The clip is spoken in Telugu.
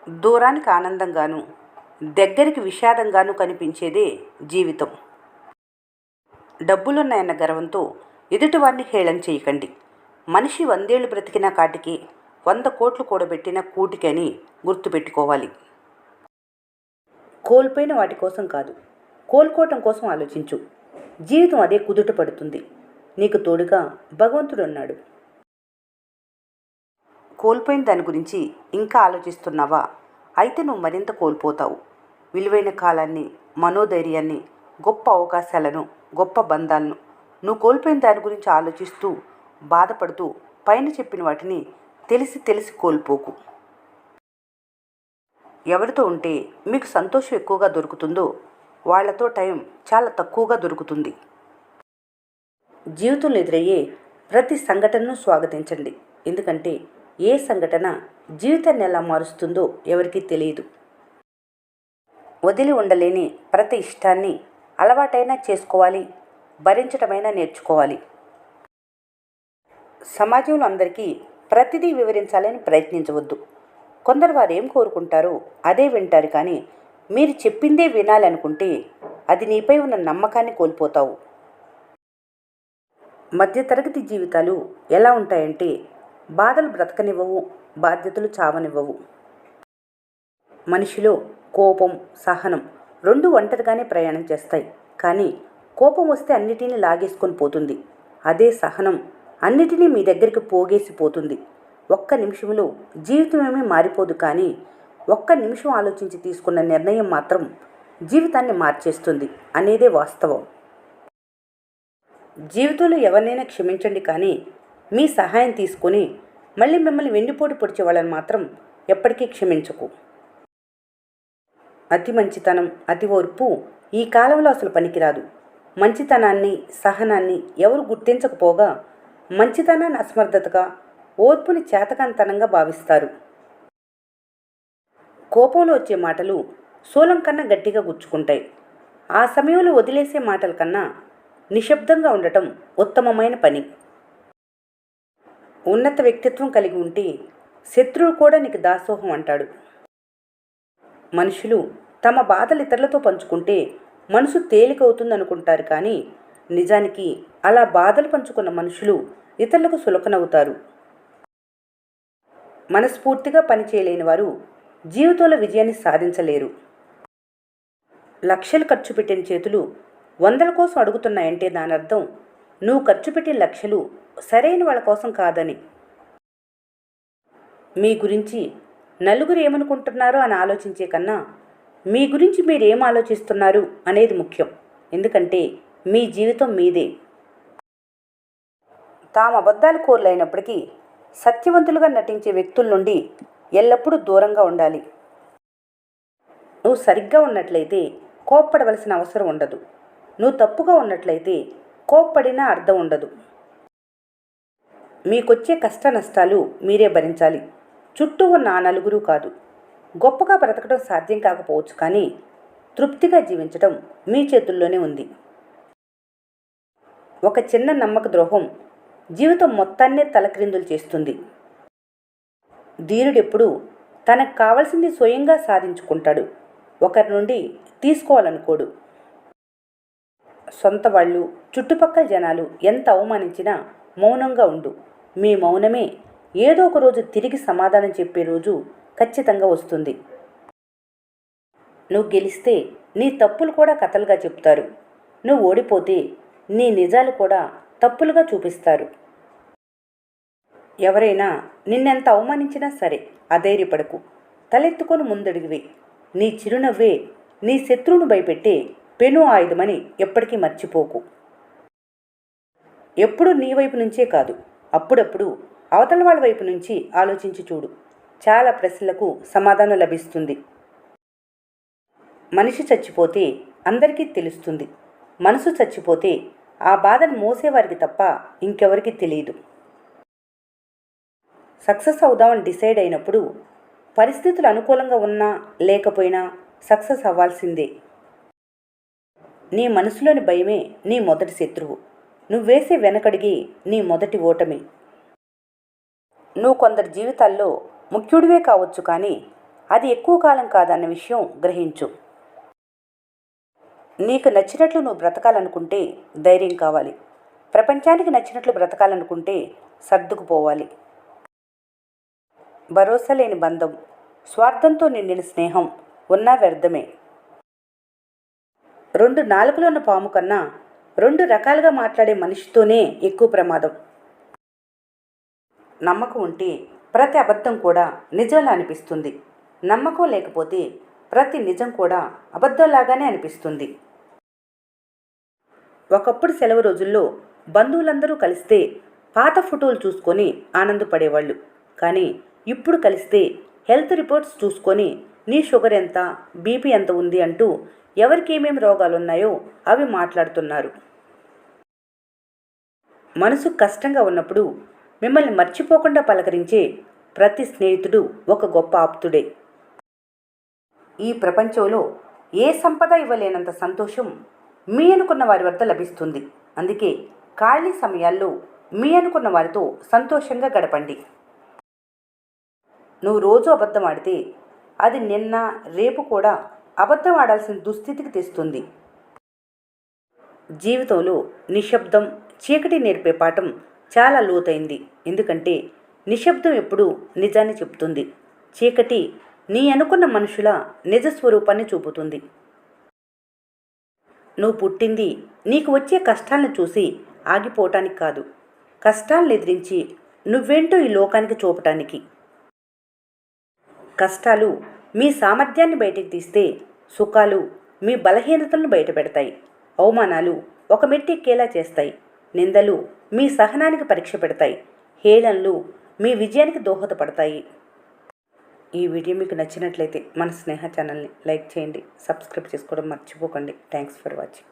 దూరానికి ఆనందంగాను, దగ్గరికి విషాదంగాను కనిపించేదే జీవితం. డబ్బులున్నాయన్న గర్వంతో ఎదుటివారిని హేళన చేయకండి. మనిషి 100 ఏళ్ళు బ్రతికిన కాటికి 100 కోట్లు కూడబెట్టిన కూటికి అని గుర్తుపెట్టుకోవాలి. కోల్పోయిన వాటి కోసం కాదు, కోలుకోవటం కోసం ఆలోచించు. జీవితం అదే కుదుట పడుతుంది. నీకు తోడుగా భగవంతుడున్నాడు. కోల్పోయిన దాని గురించి ఇంకా ఆలోచిస్తున్నావా? అయితే నువ్వు మరింత కోల్పోతావు. విలువైన కాలాన్ని, మనోధైర్యాన్ని, గొప్ప అవకాశాలను, గొప్ప బంధాలను నువ్వు కోల్పోయిన దాని గురించి ఆలోచిస్తూ బాధపడుతూ పైన చెప్పిన వాటిని తెలిసి తెలిసి కోల్పోకు. ఎవరితో ఉంటే మీకు సంతోషం ఎక్కువగా దొరుకుతుందో వాళ్లతో టైం చాలా తక్కువగా దొరుకుతుంది. జీవితంలో ఎదురయ్యే ప్రతి సంఘటనను స్వాగతించండి. ఎందుకంటే ఏ సంఘటన జీవితాన్ని ఎలా మారుస్తుందో ఎవరికీ తెలియదు. వదిలి ఉండలేని ప్రతి ఇష్టాన్ని అలవాటైనా చేసుకోవాలి, భరించటమైనా నేర్చుకోవాలి. సమాజంలో అందరికీ ప్రతిదీ వివరించాలని ప్రయత్నించవద్దు. కొందరు వారు ఏం కోరుకుంటారో అదే వింటారు, కానీ మీరు చెప్పిందే వినాలనుకుంటే అది నీపై ఉన్న నమ్మకాన్ని కోల్పోతావు. మధ్యతరగతి జీవితాలు ఎలా ఉంటాయంటే బాధలు బ్రతకనివ్వవు, బాధ్యతలు చావనివ్వవు. మనిషిలో కోపం, సహనం రెండు ఒంటరిగానే ప్రయాణం చేస్తాయి. కానీ కోపం వస్తే అన్నిటినీ లాగేసుకొని పోతుంది. అదే సహనం అన్నిటినీ మీ దగ్గరికి పోగేసిపోతుంది. ఒక్క నిమిషంలో జీవితం ఏమీ మారిపోదు, కానీ ఒక్క నిమిషం ఆలోచించి తీసుకున్న నిర్ణయం మాత్రం జీవితాన్ని మార్చేస్తుంది అనేదే వాస్తవం. జీవితంలో ఎవరినైనా క్షమించండి, కానీ మీ సహాయం తీసుకొని మళ్ళీ మిమ్మల్ని వెన్నుపోటు పొడిచే వాళ్ళని మాత్రం ఎప్పటికీ క్షమించకు. అతి మంచితనం, అతి ఓర్పు ఈ కాలంలో అసలు పనికిరాదు. మంచితనాన్ని, సహనాన్ని ఎవరు గుర్తించకపోగా మంచితనాన్ని అసమర్థతగా, ఓర్పుని చేతకాంతనంగా భావిస్తారు. కోపంలో వచ్చే మాటలు శూలం కన్నా గట్టిగా గుచ్చుకుంటాయి. ఆ సమయంలో వదిలేసే మాటల కన్నా నిశ్శబ్దంగా ఉండటం ఉత్తమమైన పని. ఉన్నత వ్యక్తిత్వం కలిగి ఉంటే శత్రువు కూడా నీకు దాసోహం అంటాడు. మనుషులు తమ బాధలు ఇతరులతో పంచుకుంటే మనసు తేలికవుతుందనుకుంటారు, కానీ నిజానికి అలా బాధలు పంచుకున్న మనుషులు ఇతరులకు సులకనవుతారు. మనస్ఫూర్తిగా పనిచేయలేని వారు జీవితంలో విజయాన్ని సాధించలేరు. లక్షలు ఖర్చు పెట్టిన చేతులు 100ల కోసం అడుగుతున్నాయంటే దాని అర్థం నువ్వు ఖర్చు పెట్టిన లక్షలు సరైన వాళ్ళ కోసం కాదని. మీ గురించి నలుగురు ఏమనుకుంటున్నారో అని ఆలోచించే కన్నా మీ గురించి మీరు ఏం ఆలోచిస్తున్నారు అనేది ముఖ్యం. ఎందుకంటే మీ జీవితం మీదే. తాము అబద్ధాలు కోరులైనప్పటికీ సత్యవంతులుగా నటించే వ్యక్తుల నుండి ఎల్లప్పుడూ దూరంగా ఉండాలి. నువ్వు సరిగ్గా ఉన్నట్లయితే కోప్పడవలసిన అవసరం ఉండదు. నువ్వు తప్పుగా ఉన్నట్లయితే కోప్పడినా అర్థం ఉండదు. మీకొచ్చే కష్ట నష్టాలు మీరే భరించాలి, చుట్టూ ఉన్న ఆ నలుగురు కాదు. గొప్పగా బ్రతకడం సాధ్యం కాకపోవచ్చు, కానీ తృప్తిగా జీవించడం మీ చేతుల్లోనే ఉంది. ఒక చిన్న నమ్మక ద్రోహం జీవితం మొత్తాన్నే తలక్రిందులు చేస్తుంది. ధీరుడెప్పుడు తనకు కావలసింది స్వయంగా సాధించుకుంటాడు, ఒకరి నుండి తీసుకోవాలనుకోడు. సొంత వాళ్ళు, చుట్టుపక్కల జనాలు ఎంత అవమానించినా మౌనంగా ఉండు. మీ మౌనమే ఏదో ఒక రోజు తిరిగి సమాధానం చెప్పే రోజు ఖచ్చితంగా వస్తుంది. నువ్వు గెలిస్తే నీ తప్పులు కూడా కథలుగా చెప్తారు. నువ్వు ఓడిపోతే నీ నిజాలు కూడా తప్పులుగా చూపిస్తారు. ఎవరైనా నిన్నెంత అవమానించినా సరే అధైర్యపడకు, తలెత్తుకొని ముందడుగువే. నీ చిరునవ్వే నీ శత్రువును భయపెట్టే పెను ఆయుధమని ఎప్పటికీ మర్చిపోకు. ఎప్పుడూ నీ వైపు నుంచే కాదు, అప్పుడప్పుడు అవతల వాళ్ళ వైపు నుంచి ఆలోచించి చూడు. చాలా ప్రశ్నలకు సమాధానం లభిస్తుంది. మనిషి చచ్చిపోతే అందరికీ తెలుస్తుంది. మనసు చచ్చిపోతే ఆ బాధను మోసేవారికి తప్ప ఇంకెవరికి తెలియదు. సక్సెస్ అవుదామని డిసైడ్ అయినప్పుడు పరిస్థితులు అనుకూలంగా ఉన్నా లేకపోయినా సక్సెస్ అవ్వాల్సిందే. నీ మనసులోని భయమే నీ మొదటి శత్రువు. నువ్వు వేసే వెనకడిగి నీ మొదటి ఓటమి. నువ్వు కొందరి జీవితాల్లో ముఖ్యుడివే కావచ్చు, కానీ అది ఎక్కువ కాలం కాదన్న విషయం గ్రహించు. నీకు నచ్చినట్లు నువ్వు బ్రతకాలనుకుంటే ధైర్యం కావాలి. ప్రపంచానికి నచ్చినట్లు బ్రతకాలనుకుంటే సర్దుకుపోవాలి. భరోసా లేని బంధం, స్వార్థంతో నిండిన స్నేహం ఉన్నా వ్యర్థమే. 2 నాలుకలు ఉన్న పాము కన్నా 2 రకాలుగా మాట్లాడే మనిషితోనే ఎక్కువ ప్రమాదం. నమ్మకం ఉంటే ప్రతి అబద్ధం కూడా నిజంలా అనిపిస్తుంది. నమ్మకం లేకపోతే ప్రతి నిజం కూడా అబద్ధంలాగానే అనిపిస్తుంది. ఒకప్పుడు సెలవు రోజుల్లో బంధువులందరూ కలిస్తే పాత ఫోటోలు చూసుకొని ఆనందపడేవాళ్ళు. కానీ ఇప్పుడు కలిస్తే హెల్త్ రిపోర్ట్స్ చూసుకొని నీ షుగర్ ఎంత, బీపీ ఎంత ఉంది అంటూ ఎవరికి ఏమేమి రోగాలున్నాయో అవి మాట్లాడుతున్నారు. మనసు కష్టంగా ఉన్నప్పుడు మిమ్మల్ని మర్చిపోకుండా పలకరించే ప్రతి స్నేహితుడు ఒక గొప్ప ఆప్తుడే. ఈ ప్రపంచంలో ఏ సంపద ఇవ్వలేనంత సంతోషం మీ అనుకున్న వారి వద్ద లభిస్తుంది. అందుకే ఖాళీ సమయాల్లో మీ అనుకున్న వారితో సంతోషంగా గడపండి. నువ్వు రోజు అబద్ధం ఆడితే అది నిన్న రేపు కూడా అబద్ధం ఆడాల్సిన దుస్థితికి తెస్తుంది. జీవితంలో నిశ్శబ్దం, చీకటి నేర్పే పాఠం చాలా లోతైంది. ఎందుకంటే నిశ్శబ్దం ఎప్పుడూ నిజాన్ని చెప్తుంది. చీకటి నీ అనుకున్న మనుషుల నిజస్వరూపాన్ని చూపుతుంది. నువ్వు పుట్టింది నీకు వచ్చే కష్టాలను చూసి ఆగిపోవటానికి కాదు, కష్టాలను ఎదిరించి నువ్వేంటో ఈ లోకానికి చూపటానికి. కష్టాలు మీ సామర్థ్యాన్ని బయటికి తీస్తే సుఖాలు మీ బలహీనతలను బయటపెడతాయి. అవమానాలు ఒక మెట్టు ఎక్కేలా చేస్తాయి. నిందలు మీ సహనానికి పరీక్ష పెడతాయి. హేళనలు మీ విజయానికి దోహదపడతాయి. ఈ వీడియో మీకు నచ్చినట్లయితే మన స్నేహ ఛానల్ని లైక్ చేయండి, సబ్స్క్రైబ్ చేసుకోవడం మర్చిపోకండి. Thanks for watching.